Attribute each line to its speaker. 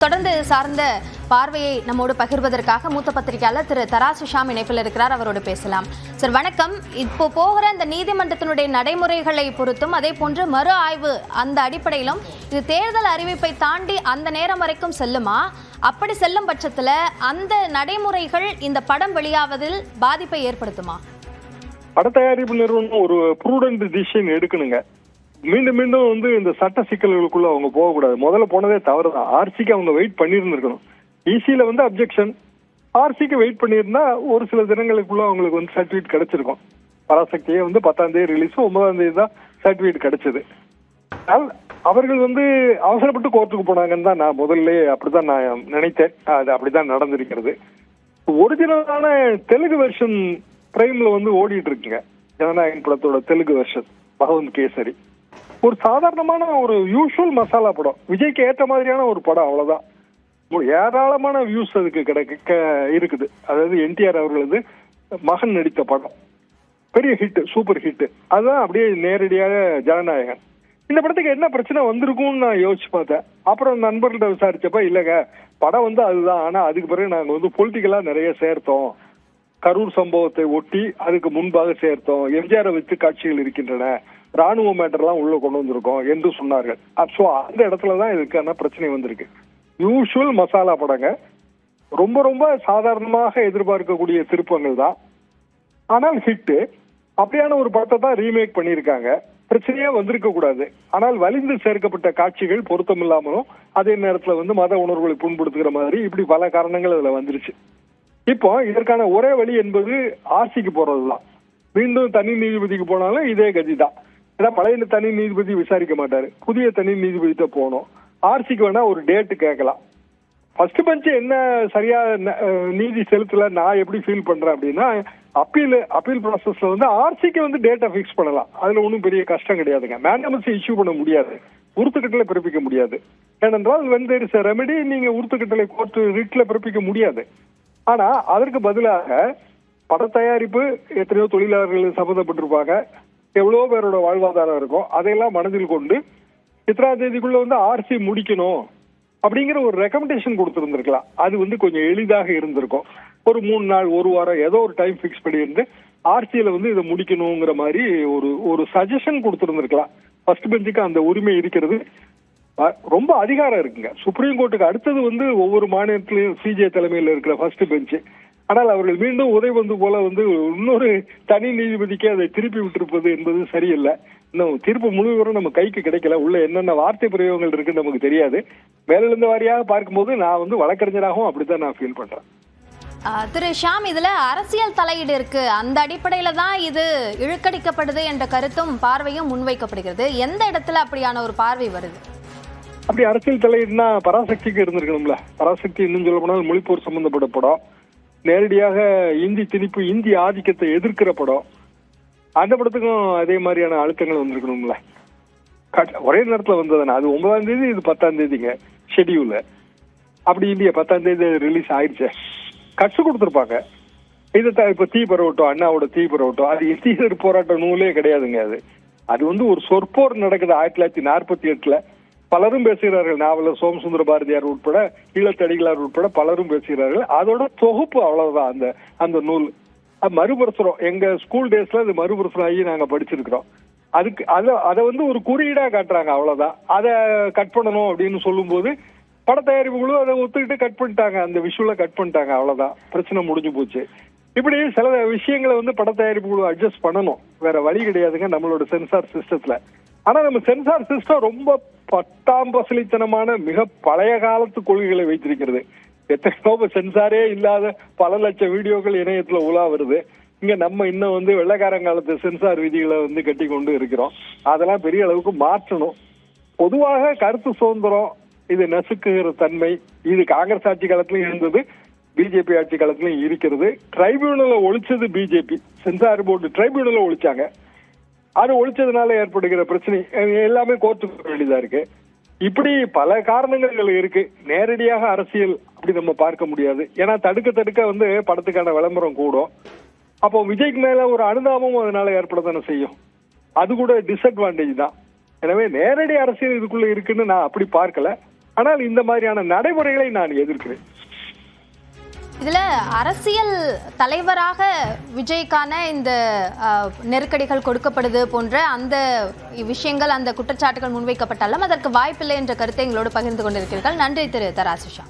Speaker 1: தொடர்ந்து சார்ந்த பார்வையை நம்மோடு பகிர்வதற்காக மூத்த பத்திரிகையாளர் திரு தராசு ஷாம் இணைப்பில் இருக்கிறார். அவரோடு பேசலாம். சார் வணக்கம். இப்போ போகிற இந்த நீதிமன்றத்தினுடைய நடைமுறைகளை பொறுத்தும் அதே போன்று மறு ஆய்வு அந்த அடிப்படையிலும் இது தேர்தல் அறிவிப்பை தாண்டி அந்த நேரம் வரைக்கும் செல்லுமா? அப்படி செல்லும் பட்சத்தில் அந்த நடைமுறைகள் இந்த படம் வெளியாவதில் பாதிப்பை ஏற்படுத்துமா?
Speaker 2: பட தயாரிப்பு நிறுவனம் ஒரு ப்ரூடென்ட் டிசிஷன் எடுக்கணுங்க. மீண்டும் மீண்டும் இந்த சட்ட சிக்கல்களுக்குள்ள அவங்க போகக்கூடாது. முதல்ல போனதே தவறுதான். ஆர்சிக்கு அவங்க வெயிட் பண்ணியிருந்திருக்கணும். இசியில அப்ஜெக்ஷன், ஆர்சிக்கு வெயிட் பண்ணியிருந்தா ஒரு சில தினங்களுக்குள்ள அவங்களுக்கு சர்டிபிகேட் கிடைச்சிருக்கும். பராசக்தியே 10ஆம் தேதி ரிலீஸ், 9ஆம் தேதி தான் சர்டிபிகேட் கிடைச்சது. அவர்கள் அவசரப்பட்டு கோர்ட்டுக்கு போனாங்கன்னு தான் நான் முதல்ல அப்படிதான் நான் நினைத்தேன். அது அப்படிதான் நடந்திருக்கிறது. ஒரிஜினலான தெலுங்கு வெர்ஷன் பிரைம்ல ஓடிட்டு இருக்குங்க. ஜனநாயகன் படத்தோட தெலுங்கு வெர்ஷன் பகவந்த் கேசரி ஒரு சாதாரணமான ஒரு யூஷுவல் மசாலா படம். விஜய்க்கு ஏற்ற மாதிரியான ஒரு படம், அவ்வளவுதான். ஏராளமான வியூஸ் அதுக்கு இருக்குது. அதாவது என்டிஆர் அவர்களது மகன் நடித்த படம் பெரிய ஹிட், சூப்பர் ஹிட். அதுதான் அப்படியே நேரடியாக ஜனநாயகன். இந்த படத்துக்கு என்ன பிரச்சனை வந்திருக்கும்னு நான் யோசிச்சு பார்த்தேன். அப்புறம் நண்பர்கள்ட்ட விசாரிச்சப்ப இல்லைங்க, படம் அதுதான். ஆனா அதுக்கு பிறகு நாங்க பொலிட்டிக்கலா நிறைய சேர்த்தோம். கரூர் சம்பவத்தை ஒட்டி அதுக்கு முன்பாக சேர்த்தோம். எம்ஜிஆரை வச்சு காட்சிகள் இருக்கின்றன, ராணுவ மேட்டர்லாம் உள்ள கொண்டு வந்திருக்கோம் என்று சொன்னார்கள். ஸோ அந்த இடத்துலதான் இதுக்கான பிரச்சனை வந்திருக்கு. யூஷுவல் மசாலா படங்க, ரொம்ப ரொம்ப சாதாரணமாக எதிர்பார்க்கக்கூடிய திருப்பங்கள் தான். ஆனால் ஹிட்டு. அப்படியான ஒரு படத்தை தான் ரீமேக் பண்ணியிருக்காங்க. பிரச்சனையா வந்திருக்க கூடாது. ஆனால் வலிந்து சேர்க்கப்பட்ட காட்சிகள் பொருத்தம் இல்லாமலும் அதே நேரத்துல மத உணர்வுகளை புண்படுத்துகிற மாதிரி இப்படி பல காரணங்கள் அதுல வந்துருச்சு. இப்போ இதற்கான ஒரே வழி என்பது ஆர்சிக்கு போறதுதான். மீண்டும் தனி நீதிபதிக்கு போனாலும் இதே கதி தான். ஏன்னா பழைய தனி நீதிபதி விசாரிக்க மாட்டாரு, புதிய தனி நீதிபதிட்ட போகணும். ஆர்சிக்கு வேணா ஒரு டேட்டு கேட்கலாம். ஃபர்ஸ்ட் பெஞ்ச் என்ன சரியா நீதி செலுத்தல நான் எப்படி ஃபீல் பண்றேன் அப்படின்னா, அப்பீல் ப்ராசஸ்ல ஆர்சிக்கு டேட்டா ஃபிக்ஸ் பண்ணலாம். அதுல ஒன்றும் பெரிய கஷ்டம் கிடையாதுங்க. மேண்டமஸ் இஷ்யூ பண்ண முடியாது, உறுத்துக்கட்டளை பிறப்பிக்க முடியாது. ஏனென்றால் வென் ரெமெடி நீங்க உறுத்துக்கட்டளை கோர்ட்டு ரிட்ல பிறப்பிக்க முடியாது. ஆனா அதற்கு பதிலாக பட தயாரிப்பு எத்தனையோ தொழிலாளர்கள் சம்மந்தப்பட்டிருப்பாங்க, எவ்வளவோ பேரோட வாழ்வாதாரம் இருக்கும். அதையெல்லாம் மனதில் கொண்டு இத்தனாம் தேதிக்குள்ள ஆர்சி முடிக்கணும் அப்படிங்கிற ஒரு ரெக்கமெண்டேஷன் கொடுத்துருந்துருக்கலாம். அது கொஞ்சம் எளிதாக இருந்திருக்கும். ஒரு 3 நாள், ஒரு வாரம், ஏதோ ஒரு டைம் பிக்ஸ் பண்ணியிருந்து ஆர்சியில இதை முடிக்கணுங்கிற மாதிரி ஒரு சஜஷன் கொடுத்துருந்துருக்கலாம். ஃபர்ஸ்ட் பெஞ்சுக்கு அந்த உரிமை இருக்கிறது. ரொம்ப அதிகாரம் இருக்குங்க. சுப்ரீம் கோர்ட்டுக்கு அடுத்தது ஒவ்வொரு மாநிலத்திலையும் சிஜே தலைமையில் இருக்கிற ஃபர்ஸ்ட் பெஞ்சு. ஆனால் அவர்கள் மீண்டும் உதவி போல இன்னொரு தனி நீதிபதிக்கு அதை திருப்பி விட்டிருப்பது என்பது சரியில்லை. இன்னும் தீர்ப்பு முழுவதும் நம்ம கைக்கு கிடைக்கல. உள்ள என்னென்ன வார்த்தை பிரயோகங்கள் இருக்குன்னு நமக்கு தெரியாது. மேலிருந்த வாரியாக பார்க்கும்போது நான் வழக்கறிஞராகவும் அப்படித்தான் நான் ஃபீல் பண்றேன்.
Speaker 1: திரு ஷாம், இதுல அரசியல் தலையீடு இருக்கு, அந்த அடிப்படையில தான் இது இழுக்கடிக்கப்படுது என்ற கருத்தும் பார்வையும் முன்வைக்கப்படுகிறது. எந்த இடத்துல அப்படியான ஒரு பார்வை வருது?
Speaker 2: அப்படி அரசியல் தலையீடுனா பராசக்திக்கு இருந்திருக்கணும்ல. பராசக்தி இன்னும் சொல்ல போனால் மொழிப்போர் சம்பந்தப்பட்ட படம், நேரடியாக இந்தி திணிப்பு, இந்தி ஆதிக்கத்தை எதிர்க்கிற படம். அந்த படத்துக்கும் அதே மாதிரியான அழுத்தங்கள் வந்திருக்கணும்ல. ஒரே நேரத்துல வந்ததுன்னா அது 9ஆம் தேதி, இது 10ஆம் தேதிங்க ஷெடியூல். அப்படி இல்லையா, 10ஆம் தேதி ரிலீஸ் ஆயிடுச்சு. கட்சு கொடுத்துருப்பாங்க. இது இப்ப தீ பரவட்டும், அண்ணாவோட தீ பரவட்டும், அது எதிர் போராட்ட நூலே கிடையாதுங்க. அது ஒரு சொற்போர் நடக்குது 1948. பலரும் பேசுகிறார்கள். நாவலர் சோமசுந்தர பாரதியார் உட்பட, ஈழத்தடிகளார் உட்பட பலரும் பேசுகிறார்கள். அதோட தொகுப்பு அவ்வளவுதான் அந்த நூல். மறுபுரசுரம் எங்க ஸ்கூல் டேஸ்ல அது மறுபுரசுரம் ஆகி நாங்க படிச்சிருக்கிறோம். அதுக்கு அதை ஒரு குறியீடா காட்டுறாங்க, அவ்வளவுதான். அதை கட் பண்ணணும் அப்படின்னு சொல்லும் போது பட தயாரிப்புகளும் அதை ஒத்துக்கிட்டு கட் பண்ணிட்டாங்க, அந்த விஷுவலை கட் பண்ணிட்டாங்க, அவ்வளவுதான். பிரச்சனை முடிஞ்சு போச்சு. இப்படி சில விஷயங்களை பட தயாரிப்புகளும் அட்ஜஸ்ட் பண்ணணும், வேற வழி கிடையாதுங்க நம்மளோட சென்சார் சிஸ்டத்துல. ஆனா நம்ம சென்சார் சிஸ்டம் ரொம்ப பட்டாம் பசலித்தனமான மிக பழைய காலத்து கொள்கைகளை வைத்திருக்கிறது. எத்தனையோ சென்சாரே இல்லாத பல லட்சம் வீடியோக்கள் இணையத்துல உலா வருது. இங்க நம்ம இன்னும் வெள்ளைக்காரங்காலத்து சென்சார் விதிகளை கட்டி கொண்டு இருக்கிறோம். அதெல்லாம் பெரிய அளவுக்கு மாற்றணும். பொதுவாக கருத்து சுதந்திரம், இது நசுக்குகிற தன்மை, இது காங்கிரஸ் ஆட்சி காலத்திலும் இருந்தது, பிஜேபி ஆட்சி காலத்திலும் இருக்கிறது. ட்ரைபியூனலை ஒழிச்சது பிஜேபி. சென்சார் போர்டு ட்ரைபியூனலை ஒழிச்சாங்க. அது ஒழிச்சதுனால ஏற்படுகிற பிரச்சனை எல்லாமே கோர்ட்டுக்கு வேண்டியதா இருக்கு. இப்படி பல காரணங்கள் இருக்கு. நேரடியாக அரசியல் அப்படி நம்ம பார்க்க முடியாது. ஏன்னா தடுக்க படத்துக்கான விளம்பரம் கூடும். அப்போ விஜய்க்கு மேல ஒரு அனுதாபமும் அதனால ஏற்படத்தானே செய்யும். அது கூட டிஸ்அட்வான்டேஜ் தான். எனவே நேரடி அரசியல் இதுக்குள்ள இருக்குன்னு நான் அப்படி பார்க்கல. ஆனால் இந்த மாதிரியான நடைமுறைகளை நான் எதிர்க்கிறேன்.
Speaker 1: இதுல அரசியல் தலைவராக விஜய்க்கான இந்த நெருக்கடிகள் கொடுக்கப்படுது போன்ற அந்த விஷயங்கள், அந்த குற்றச்சாட்டுகள் முன்வைக்கப்பட்டாலும் அதற்கு வாய்ப்பில்லை என்ற கருத்தை எங்களோடு பகிர்ந்து கொண்டிருக்கிறீர்கள். நன்றி திரு தராசு ஷா.